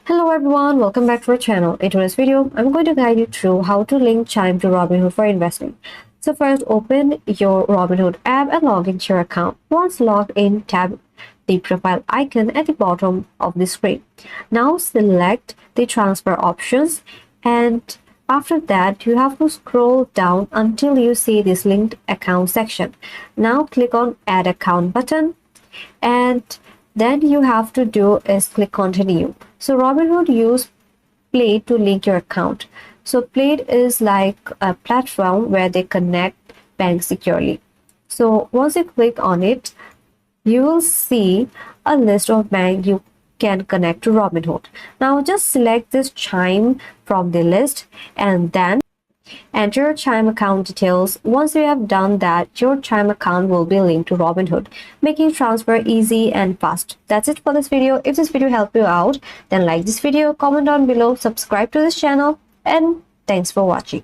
Hello everyone, welcome back to our channel. In today's video, I'm going to guide you through how to link Chime to Robinhood for investing. So first, open your Robinhood app and log into your account. Once logged in, tap the profile icon at the bottom of the screen. Now select the transfer options, and after that, you have to scroll down until you see this linked account section. Now click on add account button, and then you have to do is click continue. So Robinhood use Plate to link your account. So Plate is like a platform where they connect banks securely. So once you click on it, you will see a list of banks you can connect to Robinhood. Now just select this Chime from the list and then enter your Chime account details. Once you have done that, your Chime account will be linked to Robinhood, making transfer easy and fast. That's it for this video. If this video helped you out, then like this video, comment down below, subscribe to this channel, and thanks for watching.